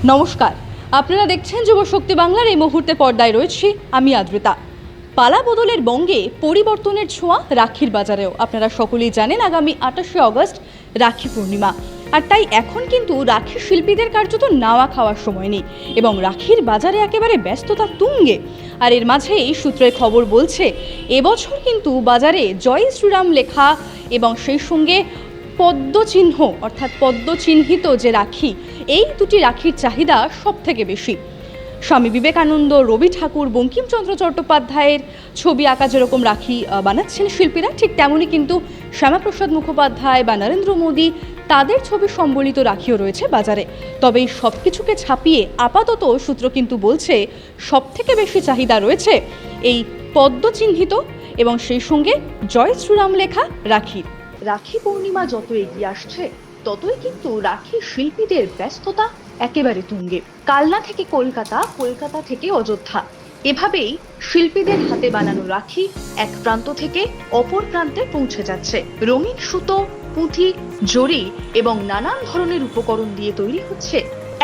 নমস্কার, আপনারা দেখছেন যুব শক্তি বাংলার। এই মুহূর্তে পর্দায় রয়েছি আমি আদ্রিতা। পালা বদলের বঙ্গে পরিবর্তনের ছোঁয়া রাখির বাজারেও। আপনারা সকলেই জানেন আগামী 28শে অগস্ট রাখি পূর্ণিমা, আর তাই এখন কিন্তু রাখি শিল্পীদের কার্যত নাওয়া খাওয়ার সময় নেই এবং রাখির বাজারে একেবারে ব্যস্ততা তুঙ্গে। আর এর মাঝেই সূত্রের খবর বলছে এবছর কিন্তু বাজারে জয় শ্রীরাম লেখা এবং সেই সঙ্গে পদ্মচিহ্ন অর্থাৎ পদ্মচিহ্নিত যে রাখি, এই দুটি রাখির চাহিদা সব থেকে বেশি। স্বামী বিবেকানন্দ, রবি ঠাকুর, বঙ্কিমচন্দ্র চট্টোপাধ্যায়ের ছবি আঁকা যেরকম রাখি বানাচ্ছেন শিল্পীরা, ঠিক তেমনই কিন্তু শ্যামাপ্রসাদ মুখোপাধ্যায় বা নরেন্দ্র মোদী তাদের ছবি সম্বলিত রাখিও রয়েছে বাজারে। তবে এই সব কিছুকে ছাপিয়ে আপাতত সূত্র কিন্তু বলছে সব থেকে বেশি চাহিদা রয়েছে এই পদ্মচিহ্নিত এবং সেই সঙ্গে জয় শ্রীরাম লেখা রাখির। রাখি পূর্ণিমা যত এগিয়ে আসছে ততই কিন্তু রাখি শিল্পীদের ব্যস্ততা একেবারে তুঙ্গে। কালনা থেকে কলকাতা, কলকাতা থেকে অযোধ্যা, এভাবেই শিল্পীদের হাতে বানানো রাখি এক প্রান্ত থেকে অপর প্রান্তে পৌঁছে যাচ্ছে। রঙিন সুতো, পুঁথি, জড়ি এবং নানান ধরনের উপকরণ দিয়ে তৈরি হচ্ছে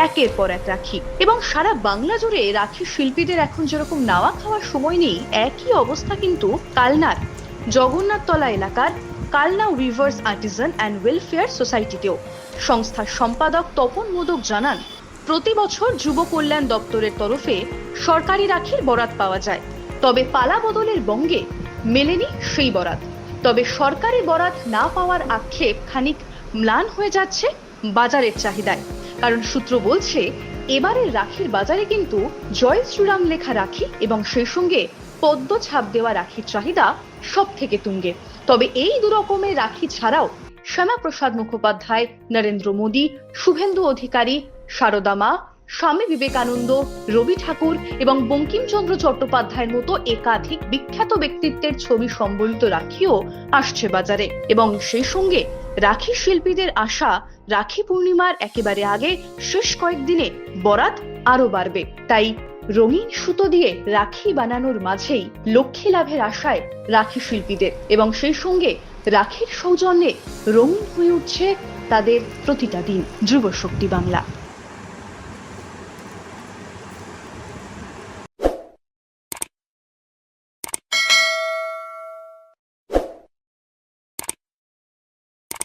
একের পর এক রাখি। এবং সারা বাংলা জুড়ে রাখি শিল্পীদের এখন যেরকম নাওয়া খাওয়ার সময় নেই, একই অবস্থা কিন্তু কালনার জগন্নাথতলা এলাকার Kalna weavers artisan and welfare সোসাইটিতেও। সংস্থার সম্পাদক তপন মোদক জানান, প্রতি বছর যুব কল্যাণ দপ্তরের তরফে সরকারি রাখির বরাত পাওয়া যায়, তবে পালা বদলের বঙ্গে মেলেনি সেই বরাত। তবে সরকারি বরাত না পাওয়ার আক্ষেপ খানিক ম্লান হয়ে যাচ্ছে বাজারের চাহিদায়, কারণ সূত্র বলছে এবারের রাখির বাজারে কিন্তু জয় শ্রীরাম লেখা রাখি এবং সেই সঙ্গে পদ্ম ছাপ দেওয়া রাখির চাহিদা সব থেকে তুঙ্গে। তবে এই দু রকমের রাখি ছাড়াও শ্যামাপ্রসাদ মুখোপাধ্যায়, নরেন্দ্র মোদী, শুভেন্দু অধিকারী, সারদা মা, স্বামী বিবেকানন্দ, রবি ঠাকুর এবং বঙ্কিমচন্দ্র চট্টোপাধ্যায়ের মতো একাধিক বিখ্যাত ব্যক্তিত্বের ছবি সম্বলিত রাখিও আসছে বাজারে। এবং সেই সঙ্গে রাখি শিল্পীদের আশা রাখি পূর্ণিমার একেবারে আগে শেষ কয়েকদিনে বরাত আরো বাড়বে। তাই রঙিন সুতো দিয়ে রাখি বানানোর মাঝেই লক্ষ্মী লাভের আশায় রাখি শিল্পীদের, এবং সেই সঙ্গে রাখির সৌজন্যে রঙিন হয়ে উঠছে তাদের প্রতিটা দিন। যুব শক্তি বাংলা।